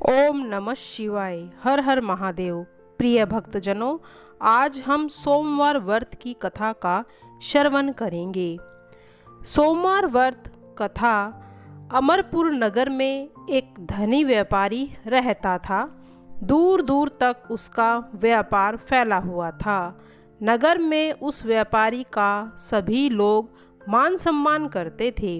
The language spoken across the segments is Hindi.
ओम नमः शिवाय। हर हर महादेव। प्रिय भक्तजनों, आज हम सोमवार व्रत की कथा का श्रवण करेंगे। सोमवार व्रत कथा। अमरपुर नगर में एक धनी व्यापारी रहता था। दूर दूर तक उसका व्यापार फैला हुआ था। नगर में उस व्यापारी का सभी लोग मान सम्मान करते थे।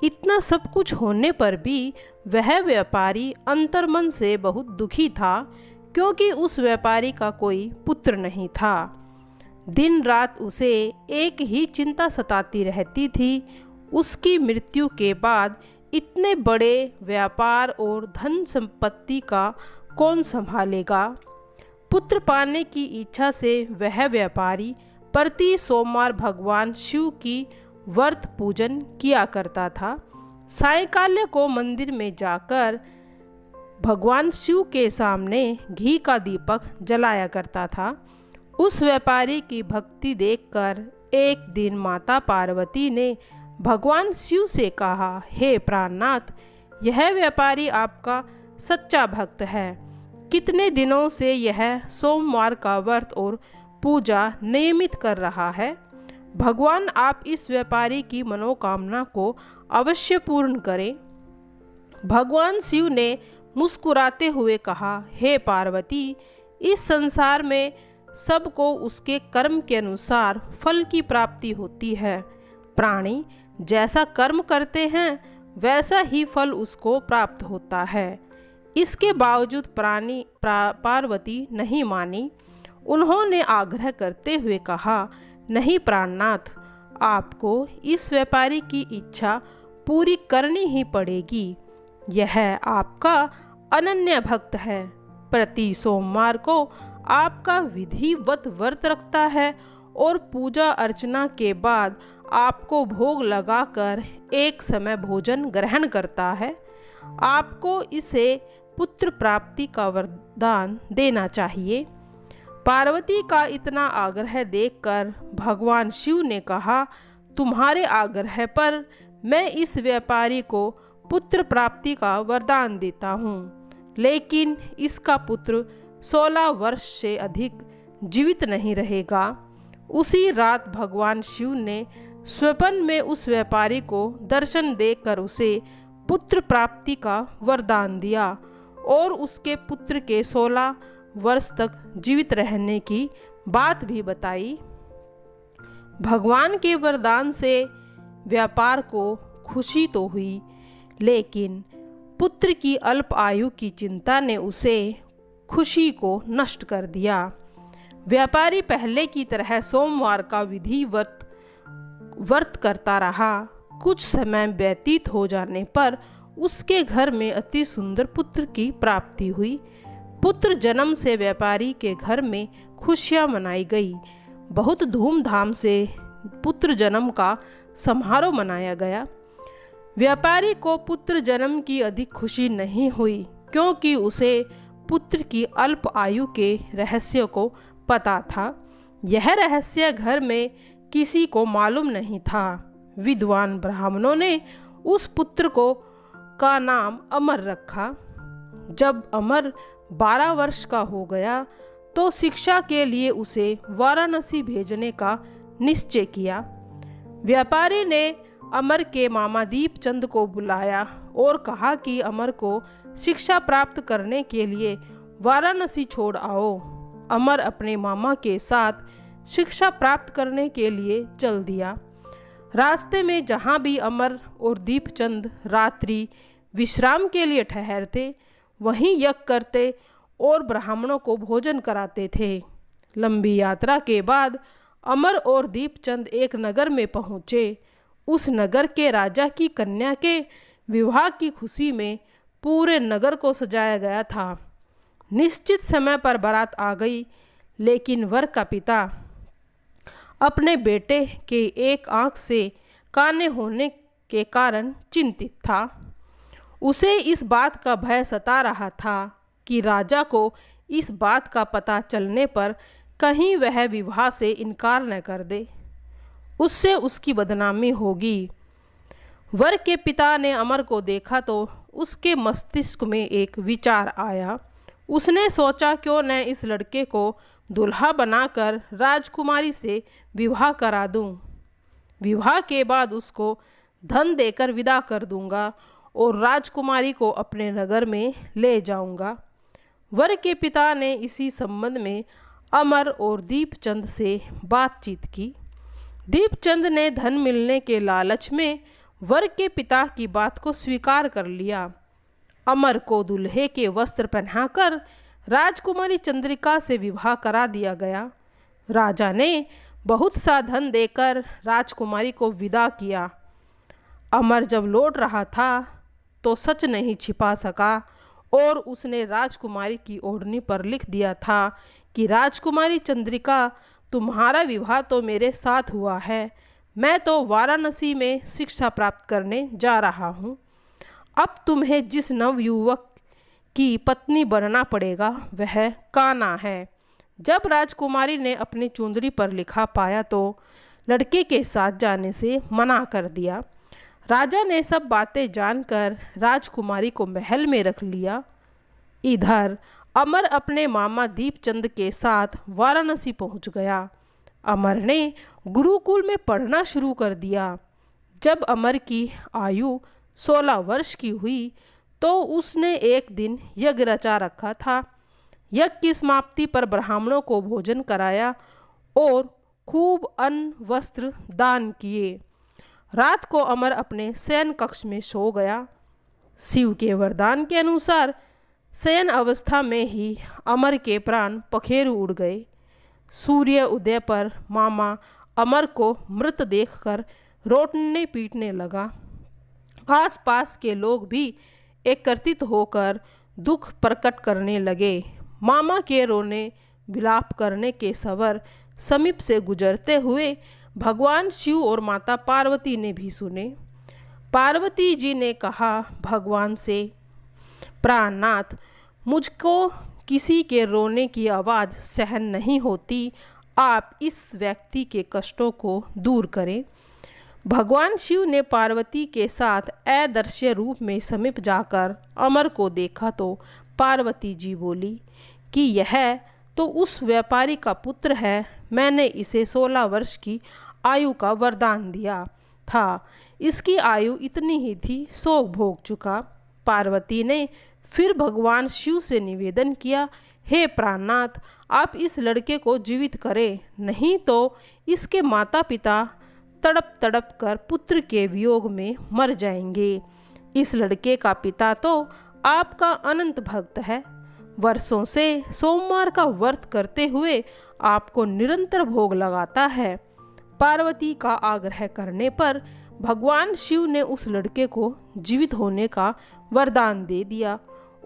इतना सब कुछ होने पर भी वह व्यापारी अंतर्मन से बहुत दुखी था, क्योंकि उस व्यापारी का कोई पुत्र नहीं था। दिन रात उसे एक ही चिंता सताती रहती थी, उसकी मृत्यु के बाद इतने बड़े व्यापार और धन संपत्ति का कौन संभालेगा। पुत्र पाने की इच्छा से वह व्यापारी प्रति सोमवार भगवान शिव की व्रत पूजन किया करता था। सायंकाल को मंदिर में जाकर भगवान शिव के सामने घी का दीपक जलाया करता था। उस व्यापारी की भक्ति देखकर एक दिन माता पार्वती ने भगवान शिव से कहा, हे प्राणनाथ, यह व्यापारी आपका सच्चा भक्त है। कितने दिनों से यह सोमवार का व्रत और पूजा नियमित कर रहा है। भगवान आप इस व्यापारी की मनोकामना को अवश्य पूर्ण करें। भगवान शिव ने मुस्कुराते हुए कहा, हे पार्वती, इस संसार में सबको उसके कर्म के अनुसार फल की प्राप्ति होती है। प्राणी जैसा कर्म करते हैं वैसा ही फल उसको प्राप्त होता है। इसके बावजूद पार्वती नहीं मानी। उन्होंने आग्रह करते हुए कहा, नहीं प्राणनाथ, आपको इस व्यापारी की इच्छा पूरी करनी ही पड़ेगी। यह आपका अनन्य भक्त है। प्रति सोमवार को आपका विधिवत व्रत रखता है और पूजा अर्चना के बाद आपको भोग लगाकर एक समय भोजन ग्रहण करता है। आपको इसे पुत्र प्राप्ति का वरदान देना चाहिए। पार्वती का इतना आग्रह देखकर भगवान शिव ने कहा, तुम्हारे आग्रह पर मैं इस व्यापारी को पुत्र प्राप्ति का वरदान देता हूँ, लेकिन इसका पुत्र 16 वर्ष से अधिक जीवित नहीं रहेगा। उसी रात भगवान शिव ने स्वप्न में उस व्यापारी को दर्शन देकर उसे पुत्र प्राप्ति का वरदान दिया और उसके पुत्र के 16 वर्ष तक जीवित रहने की बात भी बताई। भगवान के वरदान से व्यापार को खुशी तो हुई, लेकिन पुत्र की अल्प आयु की चिंता ने उसे खुशी को नष्ट कर दिया। व्यापारी पहले की तरह सोमवार का विधिवत व्रत करता रहा। कुछ समय व्यतीत हो जाने पर उसके घर में अति सुंदर पुत्र की प्राप्ति हुई। पुत्र जन्म से व्यापारी के घर में खुशियां मनाई गई। बहुत धूमधाम से पुत्र जन्म का समारोह मनाया गया। व्यापारी को पुत्र जन्म की अधिक खुशी नहीं हुई, क्योंकि उसे पुत्र की अल्प आयु के रहस्य को पता था। यह रहस्य घर में किसी को मालूम नहीं था। विद्वान ब्राह्मणों ने उस पुत्र का नाम अमर रखा। जब अमर 12 वर्ष का हो गया तो शिक्षा के लिए उसे वाराणसी भेजने का निश्चय किया। व्यापारी ने अमर के मामा दीपचंद को बुलाया और कहा कि अमर को शिक्षा प्राप्त करने के लिए वाराणसी छोड़ आओ। अमर अपने मामा के साथ शिक्षा प्राप्त करने के लिए चल दिया। रास्ते में जहाँ भी अमर और दीपचंद रात्रि विश्राम के लिए ठहरते, वहीं यज्ञ करते और ब्राह्मणों को भोजन कराते थे। लंबी यात्रा के बाद अमर और दीपचंद एक नगर में पहुँचे। उस नगर के राजा की कन्या के विवाह की खुशी में पूरे नगर को सजाया गया था। निश्चित समय पर बारात आ गई, लेकिन वर का पिता अपने बेटे के एक आंख से काने होने के कारण चिंतित था। उसे इस बात का भय सता रहा था कि राजा को इस बात का पता चलने पर कहीं वह विवाह से इनकार न कर दे, उससे उसकी बदनामी होगी। वर के पिता ने अमर को देखा तो उसके मस्तिष्क में एक विचार आया। उसने सोचा क्यों न इस लड़के को दुल्हा बनाकर राजकुमारी से विवाह करा दूं। विवाह के बाद उसको धन देकर विदा कर दूंगा और राजकुमारी को अपने नगर में ले जाऊंगा। वर के पिता ने इसी संबंध में अमर और दीपचंद से बातचीत की। दीपचंद ने धन मिलने के लालच में वर के पिता की बात को स्वीकार कर लिया। अमर को दूल्हे के वस्त्र पहनाकर राजकुमारी चंद्रिका से विवाह करा दिया गया। राजा ने बहुत सा धन देकर राजकुमारी को विदा किया। अमर जब लौट रहा था तो सच नहीं छिपा सका और उसने राजकुमारी की ओढ़नी पर लिख दिया था कि राजकुमारी चंद्रिका, तुम्हारा विवाह तो मेरे साथ हुआ है। मैं तो वाराणसी में शिक्षा प्राप्त करने जा रहा हूँ। अब तुम्हें जिस नवयुवक की पत्नी बनना पड़ेगा वह कान्हा है। जब राजकुमारी ने अपनी चुंदड़ी पर लिखा पाया तो लड़के के साथ जाने से मना कर दिया। राजा ने सब बातें जानकर राजकुमारी को महल में रख लिया। इधर अमर अपने मामा दीपचंद के साथ वाराणसी पहुंच गया। अमर ने गुरुकुल में पढ़ना शुरू कर दिया। जब अमर की आयु 16 वर्ष की हुई तो उसने एक दिन यज्ञ रचा रखा था। यज्ञ की समाप्ति पर ब्राह्मणों को भोजन कराया और खूब अन्न वस्त्र दान किए। रात को अमर अपने शयन कक्ष में सो गया। शिव के वरदान के अनुसार शयन अवस्था में ही अमर के प्राण पखेरु उड़ गए। सूर्य उदय पर मामा अमर को मृत देखकर रोटने पीटने लगा। आसपास के लोग भी एकत्रित होकर दुख प्रकट करने लगे। मामा के रोने विलाप करने के सवर समीप से गुजरते हुए भगवान शिव और माता पार्वती ने भी सुने। पार्वती जी ने कहा भगवान से, प्राणनाथ, मुझको किसी के रोने की आवाज़ सहन नहीं होती। आप इस व्यक्ति के कष्टों को दूर करें। भगवान शिव ने पार्वती के साथ अदृश्य रूप में समीप जाकर अमर को देखा तो पार्वती जी बोली कि यह तो उस व्यापारी का पुत्र है। मैंने इसे 16 वर्ष की आयु का वरदान दिया था। इसकी आयु इतनी ही थी, सो भोग चुका। पार्वती ने फिर भगवान शिव से निवेदन किया, हे प्राणनाथ, आप इस लड़के को जीवित करें, नहीं तो इसके माता पिता तड़प तड़प कर पुत्र के वियोग में मर जाएंगे। इस लड़के का पिता तो आपका अनंत भक्त है। वर्षों से सोमवार का व्रत करते हुए आपको निरंतर भोग लगाता है। पार्वती का आग्रह करने पर भगवान शिव ने उस लड़के को जीवित होने का वरदान दे दिया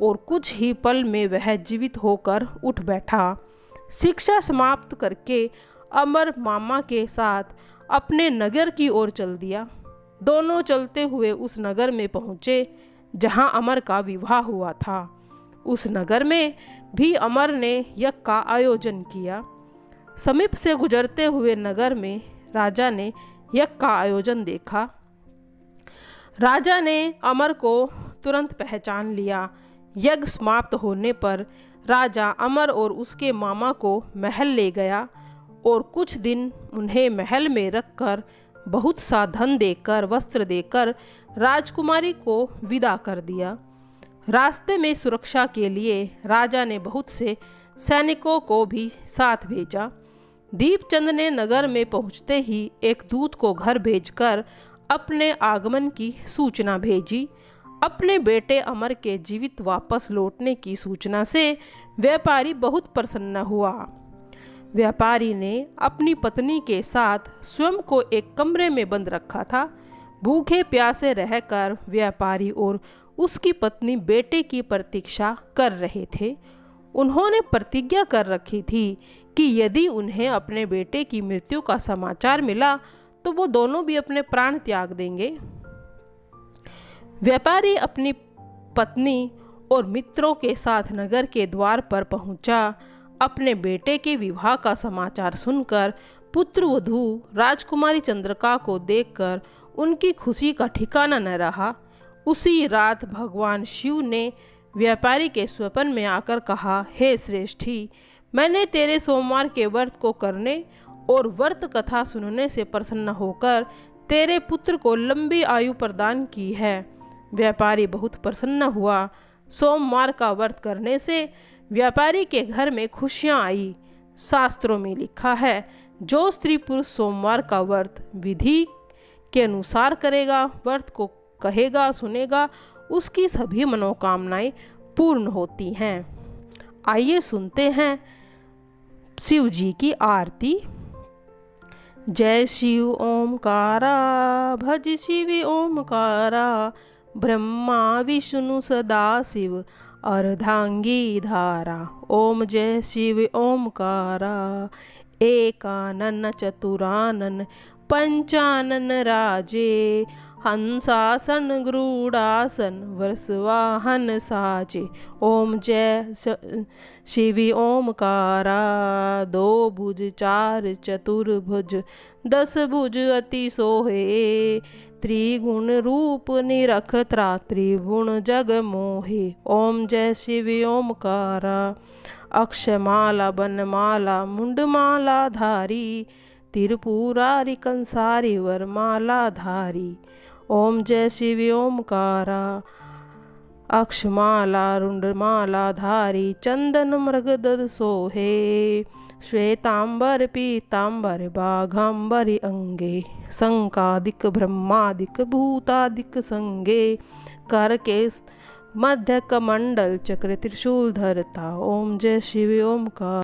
और कुछ ही पल में वह जीवित होकर उठ बैठा। शिक्षा समाप्त करके अमर मामा के साथ अपने नगर की ओर चल दिया। दोनों चलते हुए उस नगर में पहुँचे जहाँ अमर का विवाह हुआ था। उस नगर में भी अमर ने यज्ञ का आयोजन किया। समीप से गुजरते हुए नगर में राजा ने यज्ञ का आयोजन देखा। राजा ने अमर को तुरंत पहचान लिया। यज्ञ समाप्त होने पर राजा अमर और उसके मामा को महल ले गया और कुछ दिन उन्हें महल में रखकर बहुत सा धन देकर, वस्त्र देकर राजकुमारी को विदा कर दिया। रास्ते में सुरक्षा के लिए राजा ने बहुत से सैनिकों को भी साथ भेजा। दीपचंद ने नगर में पहुंचते ही एक दूत को घर भेजकर अपने आगमन की सूचना भेजी। अपने बेटे अमर के जीवित वापस लौटने की सूचना से व्यापारी बहुत प्रसन्न हुआ। व्यापारी ने अपनी पत्नी के साथ स्वयं को एक कमरे में बंद रखा था। भूखे प्यासे रहकर व्यापारी और उसकी पत्नी बेटे की प्रतीक्षा कर रहे थे। उन्होंने प्रतिज्ञा कर रखी थी कि यदि उन्हें अपने बेटे की मृत्यु का समाचार मिला तो वो दोनों भी अपने प्राण त्याग देंगे। व्यापारी अपनी पत्नी और मित्रों के साथ नगर के द्वार पर पहुंचा। अपने बेटे के विवाह का समाचार सुनकर पुत्रवधू राजकुमारी चंद्रिका को देखकर उनकी खुशी का ठिकाना न रहा। उसी रात भगवान शिव ने व्यापारी के स्वप्न में आकर कहा, हे श्रेष्ठी, मैंने तेरे सोमवार के व्रत को करने और व्रत कथा सुनने से प्रसन्न होकर तेरे पुत्र को लंबी आयु प्रदान की है। व्यापारी बहुत प्रसन्न हुआ। सोमवार का व्रत करने से व्यापारी के घर में खुशियां आई। शास्त्रों में लिखा है, जो स्त्री पुरुष सोमवार का व्रत विधि के अनुसार करेगा, व्रत को कहेगा सुनेगा, उसकी सभी मनोकामनाएं पूर्ण होती हैं। आइए सुनते हैं शिव जी की आरती। जय शिव ओमकारा, भज शिव ओमकारा, ब्रह्मा विष्णु सदा शिव अर्धांगी धारा। ओम जय शिव ओमकारा, एकानन चतुरानन पंचानन राजे, हंसासन गरुड़ासन वृषवाहन साजे। ओम जय शिव ओमकारा, दो भुज चार चतुर्भुज, 10 भुज अति सोहे, त्रिगुण रूप निरखत्रा त्रिभुवन जग मोहे। ओम जय शिव ओमकारा, अक्षमाला बनमाला मुंडमाला धारी, त्रिपुरारी कंसारी वरमाला धारी। ओम जय शिव ओमकारा, अक्षमाला रुंडमाला धारी, चंदन मृगद सोहे, श्वेतांबर पीतांबर बाघांबरी अंगे, शंकादिक ब्रह्मादिक भूतादिक संगे, करकेश मध्य कमंडल चक्र त्रिशूल धरता। ओम जय शिव ओमकार।